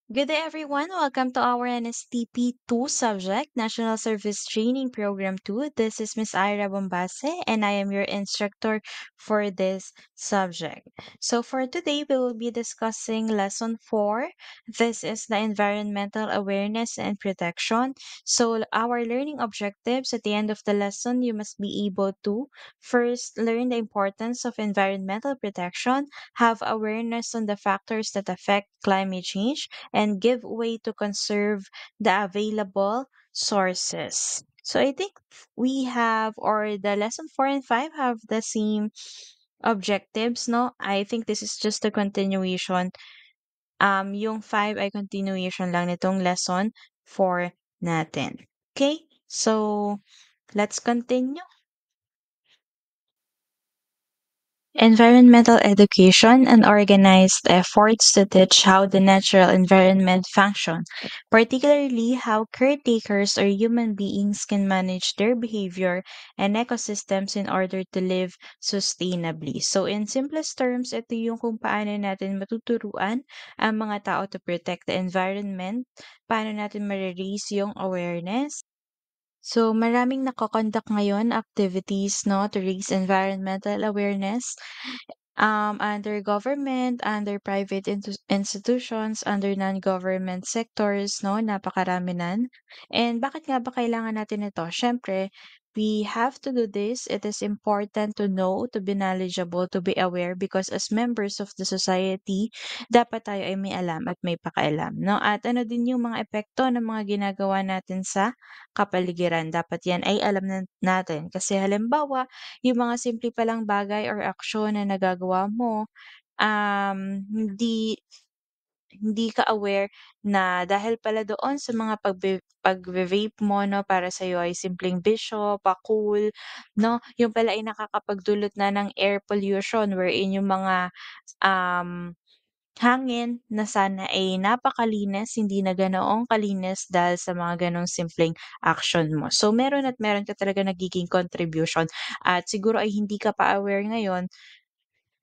Good day, everyone. Welcome to our NSTP 2 subject, National Service Training Program 2. This is Miss Ira Bombase, and I am your instructor for this subject. So, for today, we will be discussing Lesson 4. This is the Environmental Awareness and Protection. So, our learning objectives at the end of the lesson, you must be able to first learn the importance of environmental protection, have awareness on the factors that affect climate change, and give way to conserve the available sources. So I think we have, or the lesson 4 and 5 have the same objectives, no? I think this is just a continuation. Yung 5 ay continuation lang nitong lesson 4 natin. Okay? So, let's continue. Environmental education and organized efforts to teach how the natural environment functions, particularly how caretakers or human beings can manage their behavior and ecosystems in order to live sustainably. So in simplest terms, ito yung kung paano natin matuturuan ang mga tao to protect the environment, paano natin ma-raise yung awareness. So, maraming nako-conduct ngayon activities, no, to raise environmental awareness under government, under private institutions, under non-government sectors, no, napakarami nan. And bakit nga ba kailangan natin ito? Siyempre, we have to do this. It is important to know, to be knowledgeable, to be aware because as members of the society, dapat tayo ay may alam at may pakailam, no? At ano din yung mga epekto ng mga ginagawa natin sa kapaligiran. Dapat yan ay alam natin. Kasi halimbawa, yung mga simple palang bagay or aksyon na nagagawa mo, hindi hindi ka aware na dahil pala doon sa mga pagve-vape mo 'no, para sa'yo ay simpleng bisyo, pa-cool 'no, yung pala ay nakakapagdulot na ng air pollution wherein yung mga, um, hangin na sana ay napakalinis, hindi na ganoong kalinis dahil sa mga gano'ng simpleng action mo. So, meron at meron ka talaga nagiging contribution at siguro ay hindi ka pa aware ngayon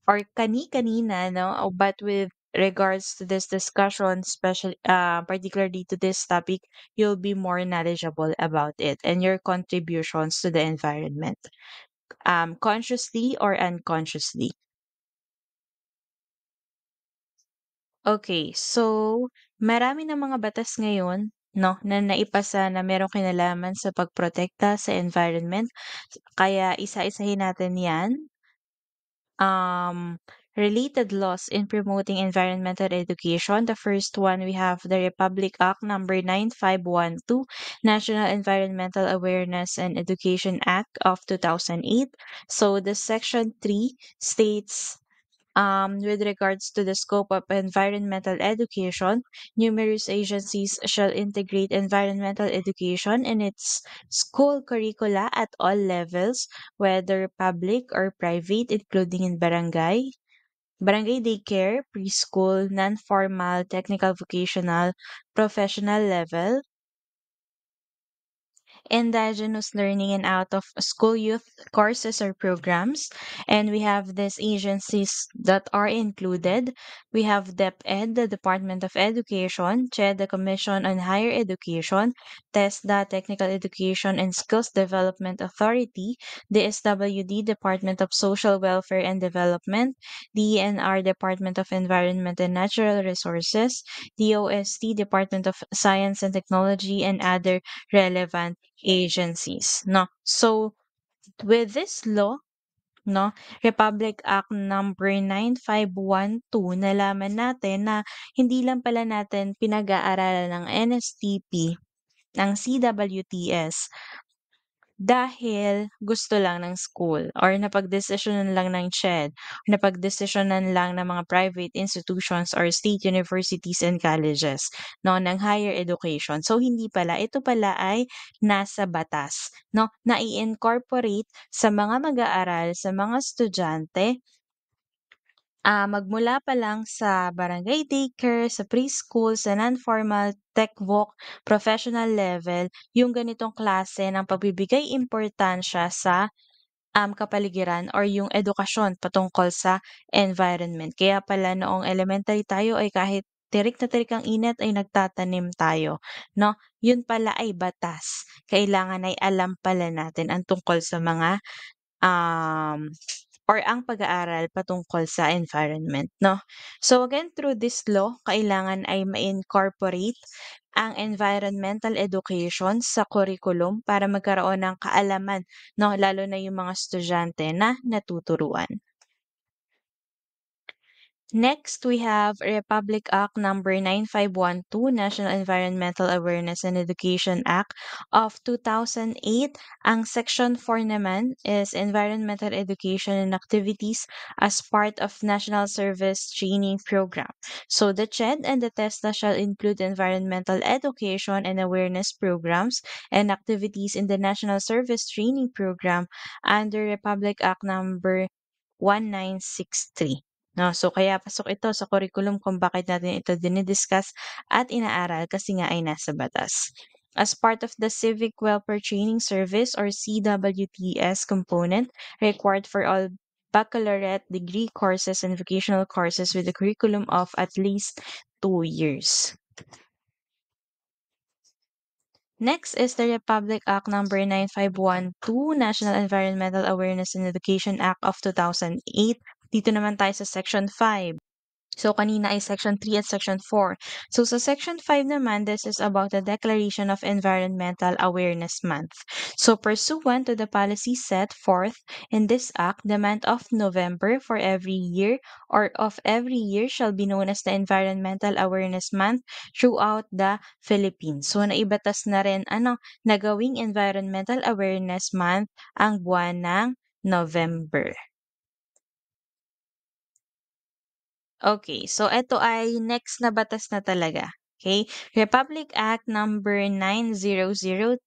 or kani-kanina 'no, but with regards to this discussion, particularly to this topic, you'll be more knowledgeable about it and your contributions to the environment, consciously or unconsciously. Okay, so marami ng mga batas ngayon 'no, na naipasa na merong kinalaman sa pagprotekta sa environment, kaya isa-isahin natin 'yan. um, Related laws in promoting environmental education. The first one, we have the Republic Act number 9512, National Environmental Awareness and Education Act of 2008. So the section 3 states, with regards to the scope of environmental education, numerous agencies shall integrate environmental education in its school curricula at all levels, whether public or private, including in barangay daycare, preschool, non-formal, technical, vocational, professional level, indigenous learning and out of school youth courses or programs. And we have these agencies that are included. We have DepEd, the Department of Education, CHED, the Commission on Higher Education, TESDA, Technical Education and Skills Development Authority, DSWD, Department of Social Welfare and Development, DENR, Department of Environment and Natural Resources, DOST, Department of Science and Technology, and other relevant agencies, no? So, with this law, no, Republic Act number 9512, nalaman natin na hindi lang pala natin pinag-aaralan ng NSTP, ng CWTS, dahil gusto lang ng school or napagdesisyonan lang ng CHED, napagdesisyonan lang ng mga private institutions or state universities and colleges, no, ng higher education. So, hindi pala. Ito pala ay nasa batas, no, na i-incorporate sa mga mag-aaral, sa mga estudyante, magmula pa lang sa barangay daycare, sa preschool, sa non-formal, tech voc, professional level, yung ganitong klase ng pagbibigay importansya sa kapaligiran or yung edukasyon patungkol sa environment. Kaya pala noong elementary tayo ay kahit tirik na tirik ang init ay nagtatanim tayo, 'no? Yun pala ay batas. Kailangan ay alam pala natin ang tungkol sa mga, um, or ang pag-aaral patungkol sa environment, 'no? So again, through this law, kailangan ay ma-incorporate ang environmental education sa curriculum para magkaroon ng kaalaman, 'no, lalo na yung mga estudyante na natuturuan. Next, we have Republic Act number 9512, National Environmental Awareness and Education Act of 2008. Ang Section 4 naman is Environmental Education and Activities as part of National Service Training Program. So the CHED and the TESTA shall include environmental education and awareness programs and activities in the National Service Training Program under Republic Act number 1963. No, so kaya pasok ito sa curriculum kung bakit natin ito dinidiscuss at inaaral kasi nga ay nasa batas. As part of the Civic Welfare Training Service or CWTS component required for all baccalaureate degree courses and vocational courses with a curriculum of at least 2 years. Next is the Republic Act number 9512, National Environmental Awareness and Education Act of 2008. Dito naman tayo sa Section 5. So, kanina ay Section 3 at Section 4. So, sa Section 5 naman, this is about the Declaration of Environmental Awareness Month. So, pursuant to the policy set forth in this act, the month of November for every year or of every year shall be known as the Environmental Awareness Month throughout the Philippines. So, naibatas na rin na gawing Environmental Awareness Month ang buwan ng November. Okay, so eto ay next na batas na talaga. Okay, Republic Act number 9003,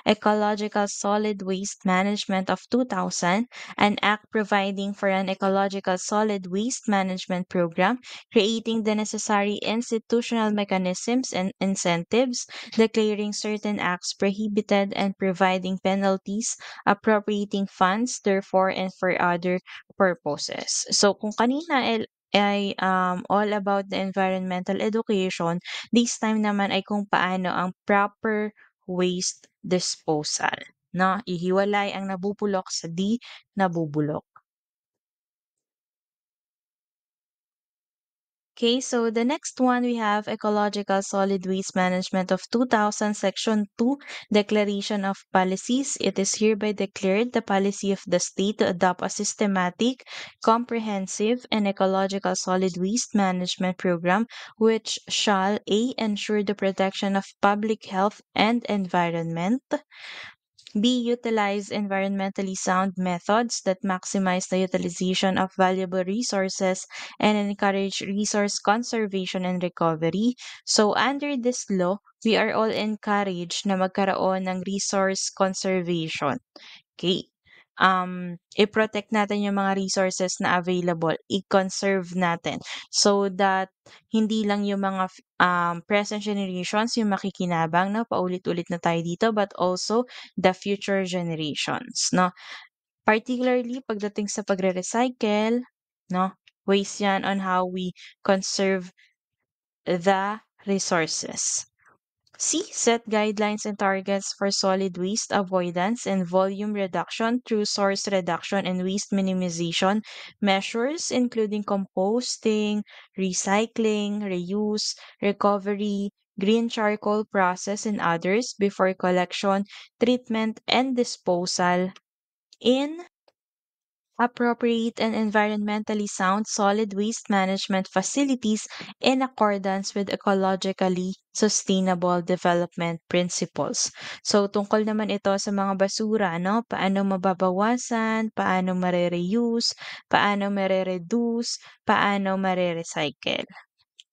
Ecological Solid Waste Management of 2000, an act providing for an ecological solid waste management program, creating the necessary institutional mechanisms and incentives, declaring certain acts prohibited and providing penalties, appropriating funds, therefore, and for other purposes. So kung kanina ay all about the environmental education. This time naman ay kung paano ang proper waste disposal. No? Ihiwalay ang nabubulok sa di nabubulok. Okay, so the next one we have Ecological Solid Waste Management of 2000, Section 2, Declaration of Policies. It is hereby declared the policy of the state to adopt a systematic, comprehensive, and ecological solid waste management program which shall A. ensure the protection of public health and environment. B. Utilize environmentally sound methods that maximize the utilization of valuable resources and encourage resource conservation and recovery. So, under this law, we are all encouraged na magkaroon ng resource conservation. Okay? I-protect natin yung mga resources na available, i-conserve natin so that hindi lang yung mga present generations yung makikinabang, no? Paulit-ulit na tayo dito, but also the future generations, no? Particularly pagdating sa pagre-recycle, no? Ways yan on how we conserve the resources. C. Set guidelines and targets for solid waste avoidance and volume reduction through source reduction and waste minimization measures, including composting, recycling, reuse, recovery, green charcoal process, and others before collection, treatment, and disposal in appropriate and environmentally sound solid waste management facilities in accordance with ecologically sustainable development principles. So, tungkol naman ito sa mga basura, no? Paano mababawasan, paano mare-reuse, paano mare-reduce, paano mare-recycle.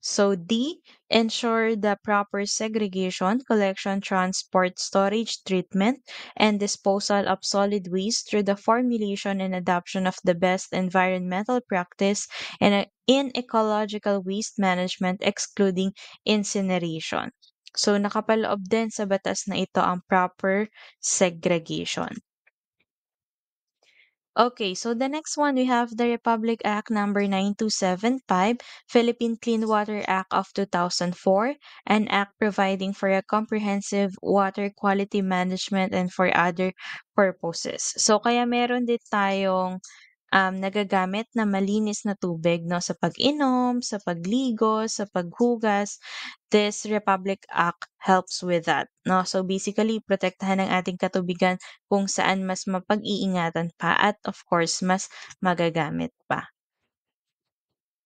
So D, ensure the proper segregation, collection, transport, storage, treatment, and disposal of solid waste through the formulation and adoption of the best environmental practice in ecological waste management, excluding incineration. So nakapaloob din sa batas na ito ang proper segregation. Okay, so the next one we have the Republic Act number 9275, Philippine Clean Water Act of 2004, an act providing for a comprehensive water quality management and for other purposes. So kaya meron din tayong nagagamit na malinis na tubig 'no, sa pag-inom, sa pagligo, sa paghugas. This Republic Act helps with that 'no. So basically protektahan ang ating katubigan kung saan mas mapag-iingatan pa at of course mas magagamit pa.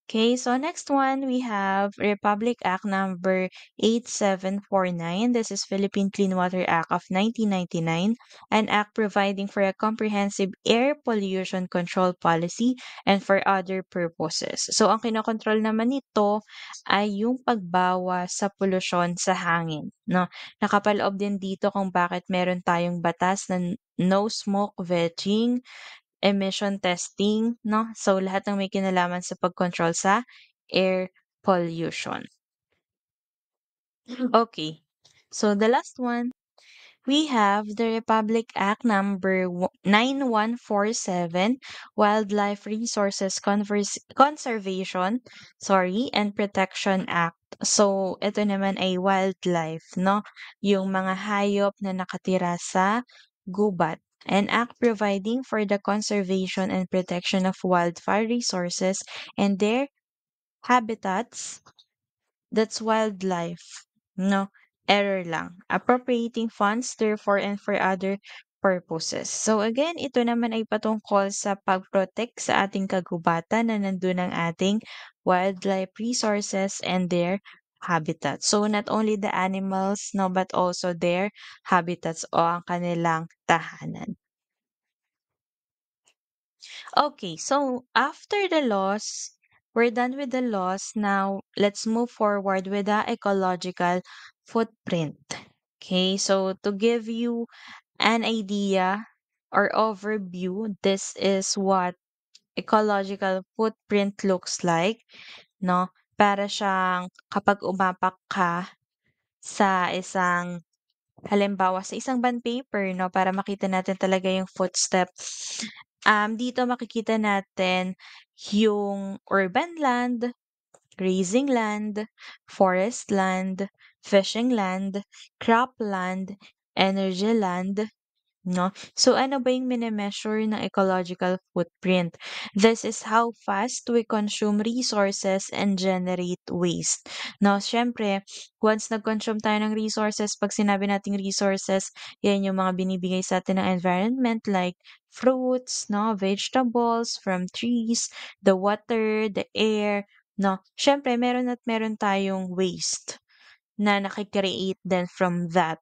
Okay, so next one we have Republic Act number 8749. This is Philippine Clean Water Act of 1999, an act providing for a comprehensive air pollution control policy and for other purposes. So ang kinokontrol naman nito ay yung pagbawas sa polusyon sa hangin, no? Nakapaloob din dito kung bakit meron tayong batas na no smoke vetting, emission testing, 'no? So, lahat ng may kinalaman sa pag-control sa air pollution. Okay. So, the last one, we have the Republic Act number 9147, Wildlife Resources Conservation, and Protection Act. So, ito naman ay wildlife, no? Yung mga hayop na nakatira sa gubat. An act providing for the conservation and protection of wildfire resources and their habitats. That's wildlife. No, error lang. Appropriating funds therefore and for other purposes. So again, ito naman ay patungkol sa pag-protect sa ating kagubatan na nandun ang ating wildlife resources and their habitats. So not only the animals, no, but also their habitats o ang kanilang tahanan. Okay, so after the laws, we're done with the laws. Now, let's move forward with the ecological footprint. Okay, so to give you an idea or overview, this is what ecological footprint looks like, no? Para siyang kapag umapak ka sa isang halimbawa sa isang bond paper 'no, para makita natin talaga yung footsteps. Dito makikita natin yung urban land, grazing land, forest land, fishing land, cropland, energy land, 'no? So, ano ba yung mine-measure ng ecological footprint? This is how fast we consume resources and generate waste. No, siyempre, once nag-consume tayo ng resources, 'pag sinabi nating resources, yan yung mga binibigay sa atin ng environment like fruits, no, vegetables from trees, the water, the air, no. Siyempre, meron at meron tayong waste na naki-create din from that.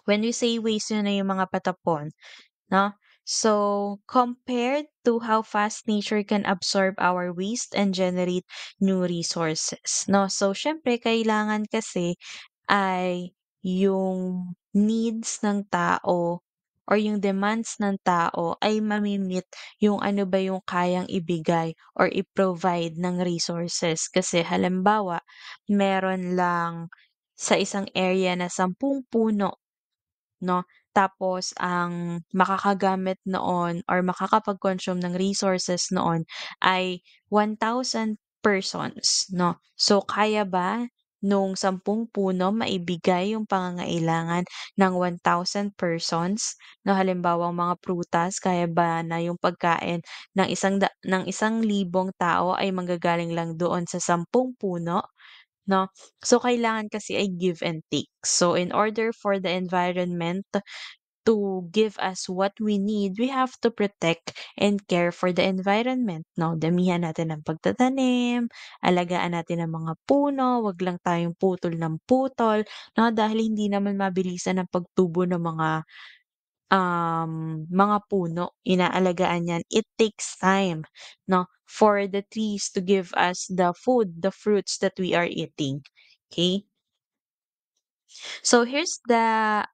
When we say waste, yun na yung mga patapon, no? So, compared to how fast nature can absorb our waste and generate new resources, no? So, syempre, kailangan kasi ay yung needs ng tao or yung demands ng tao ay mamimit yung ano ba yung kayang ibigay or i-provide ng resources. Kasi halimbawa, meron lang sa isang area na 10 puno, 'no? Tapos ang makakagamit noon or makakapag-consume ng resources noon ay 1,000 persons, 'no? So, kaya ba nung 10 puno maibigay yung pangangailangan ng 1,000 persons? 'No, halimbawa, ang mga prutas, kaya ba na yung pagkain ng 1,000 tao ay manggagaling lang doon sa 10 puno? 'No? So, kailangan kasi ay give and take. So, in order for the environment to give us what we need, we have to protect and care for the environment, 'no? Damihan natin ang pagtatanim, alagaan natin ang mga puno, 'wag lang tayong putol ng putol, 'no? Dahil hindi naman mabilisan ang pagtubo ng mga puno, inaalagaan yan. It takes time, 'no, for the trees to give us the food, the fruits that we are eating. Okay? So here's the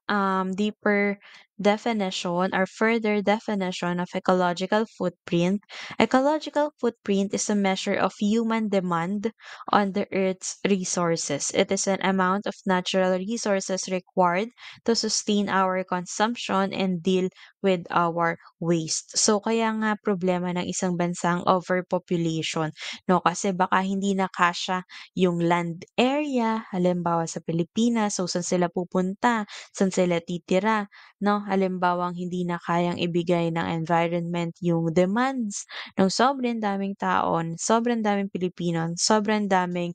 deeper definition or further definition of ecological footprint, ecological footprint is a measure of human demand on the Earth's resources. It is an amount of natural resources required to sustain our consumption and deal with our waste. So kaya nga problema ng isang bansang overpopulation, no? Kasi baka hindi na kasya yung land area, halimbawa sa Pilipinas, so saan sila pupunta, saan sila titira, no? Halimbawang hindi na kayang ibigay ng environment yung demands ng sobrang daming taon, sobrang daming Pilipino, sobrang daming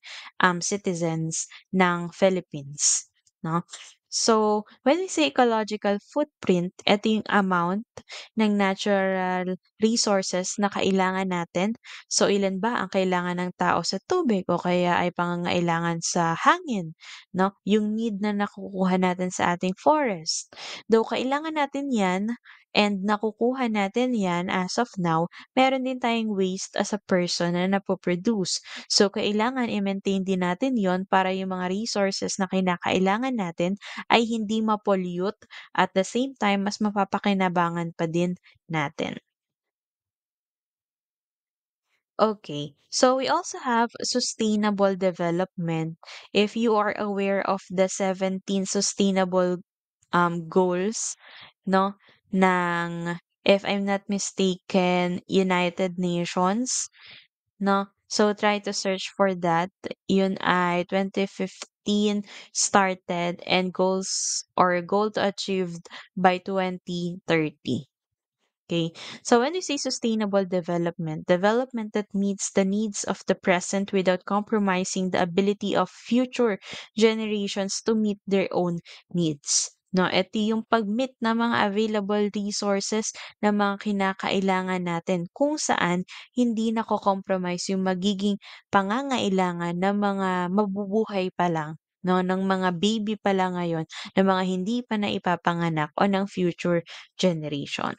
citizens ng Philippines, no? So, when we say ecological footprint, ito yung amount ng natural resources na kailangan natin. So, ilan ba ang kailangan ng tao sa tubig o kaya ay pangangailangan sa hangin, no? Yung need na nakukuha natin sa ating forest. Though kailangan natin 'yan and nakukuha natin 'yan as of now, meron din tayong waste as a person na napo-produce. So, kailangan i-maintain din natin 'yon para yung mga resources na kinakailangan natin ay hindi ma-pollute at the same time mas mapapakinabangan pa din natin. Okay. So we also have sustainable development. If you are aware of the 17 sustainable goals, no, ng, if I'm not mistaken, United Nations, no? So try to search for that. Yun ay 2015 started and goals or goal to achieve by 2030. Okay. So when we say sustainable development, development that meets the needs of the present without compromising the ability of future generations to meet their own needs. No, ito yung pag-meet ng mga available resources na mga kinakailangan natin kung saan hindi nako-compromise yung magiging pangangailangan ng mga mabubuhay pa lang, no, ng mga baby pa lang ngayon, ng mga hindi pa na ipapanganak o ng future generation.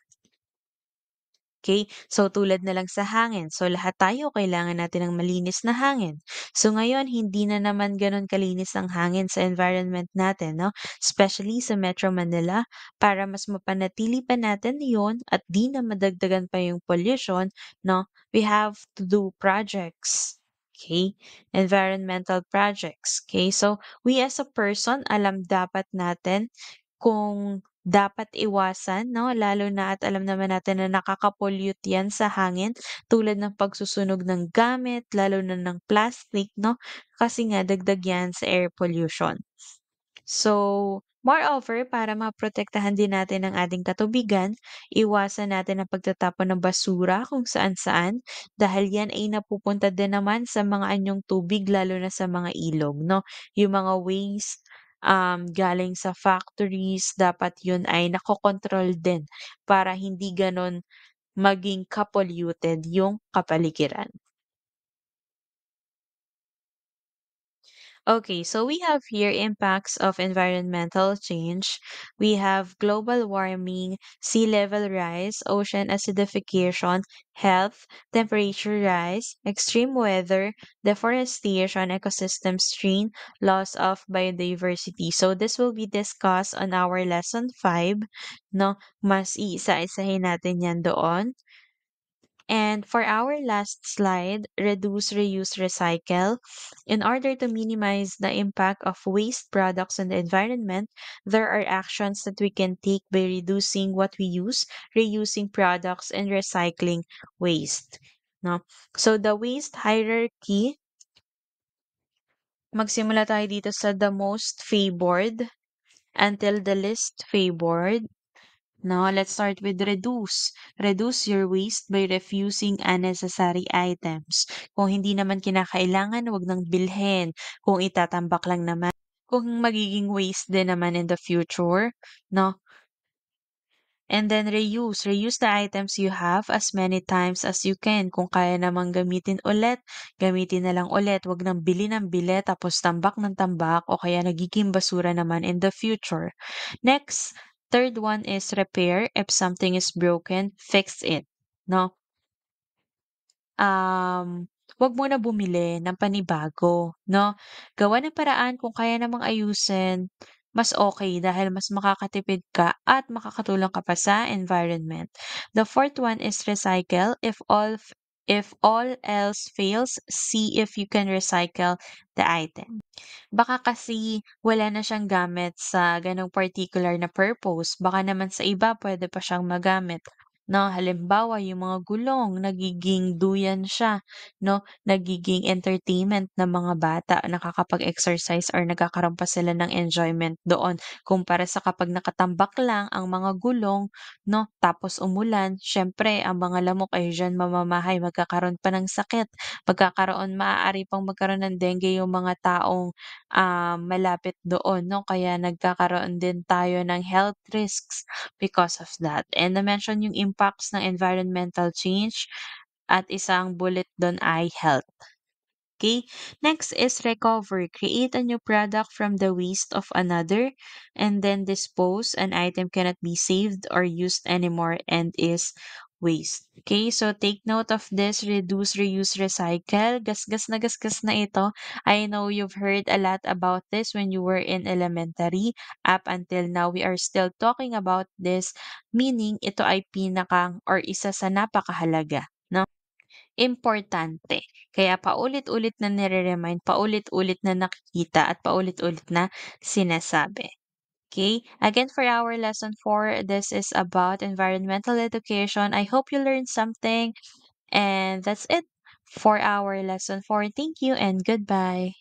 Okay, so tulad na lang sa hangin. So lahat tayo kailangan natin ng malinis na hangin. So ngayon hindi na naman gano'n kalinis ang hangin sa environment natin 'no, especially sa Metro Manila. Para mas mapanatili pa natin 'yon at 'di na madagdagan pa yung pollution 'no, we have to do projects. Okay, environmental projects. Okay, so we as a person, alam dapat natin kung dapat iwasan 'no, lalo na at alam naman natin na nakaka-pollute 'yan sa hangin tulad ng pagsusunog ng gamit, lalo na ng plastic 'no, kasi nga dagdag 'yan sa air pollution. So, moreover, para maprotektahan din natin ang ating katubigan, iwasan natin ang pagtatapon ng basura kung saan-saan dahil yan ay napupunta din naman sa mga anyong tubig lalo na sa mga ilog, no? Yung mga waste galing sa factories, dapat yun ay nakokontrol din para hindi ganon maging kapolluted yung kapaligiran. Okay, so we have here impacts of environmental change. We have global warming, sea level rise, ocean acidification, health, temperature rise, extreme weather, deforestation, ecosystem strain, loss of biodiversity. So this will be discussed on our lesson 5, no? Mas iisa-isahin natin yan doon. And for our last slide, reduce, reuse, recycle. In order to minimize the impact of waste products on the environment, there are actions that we can take by reducing what we use, reusing products, and recycling waste. No? So the waste hierarchy, magsimula tayo dito sa the most favored until the least favored. No, let's start with reduce. Reduce your waste by refusing unnecessary items. Kung hindi naman kinakailangan, wag nang bilhin. Kung itatambak lang naman, kung magiging waste din naman in the future, no? And then reuse. Reuse the items you have as many times as you can. Kung kaya namang gamitin ulit, gamitin na lang ulit. Wag nang bili ng bili tapos tambak ng tambak o kaya nagiging basura naman in the future. Next, third one is repair. If something is broken, fix it. No? Wag muna bumili ng panibago, no? Gawa ng paraan kung kaya namang ayusin, mas okay dahil mas makakatipid ka at makakatulong ka pa sa environment. The fourth one is recycle. If all else fails, see if you can recycle the item. Baka kasi wala na siyang gamit sa gano'ng particular na purpose, baka naman sa iba puwede pa siyang magamit, 'no. Halimbawa, yung mga gulong nagiging duyan siya, 'no, nagiging entertainment ng mga bata, nakakapag-exercise or nagkakaroon pa sila ng enjoyment doon. Kumpara sa kapag nakatambak lang ang mga gulong, 'no, tapos umulan, siyempre ang mga lamok ay diyan mamamahay, magkakaroon pa ng sakit, maaari pang magkaroon ng dengue yung mga taong malapit doon 'no, kaya nagkakaroon din tayo ng health risks because of that. And na-mention yung impacts ng environmental change at isang bullet dun ay health. Okay. Next is recover. Create a new product from the waste of another and then dispose. An item cannot be saved or used anymore and is waste. Okay, so take note of this. Reduce, reuse, recycle. Gasgas na ito. I know you've heard a lot about this when you were in elementary. Up until now, we are still talking about this. Meaning, ito ay pinakang or isa sa napakahalaga. No? Importante. Kaya paulit-ulit na nire-remind, paulit-ulit na nakikita at paulit-ulit na sinasabi. Okay? Again, for our lesson 4, this is about environmental education. I hope you learned something. And that's it for our lesson 4. Thank you and goodbye.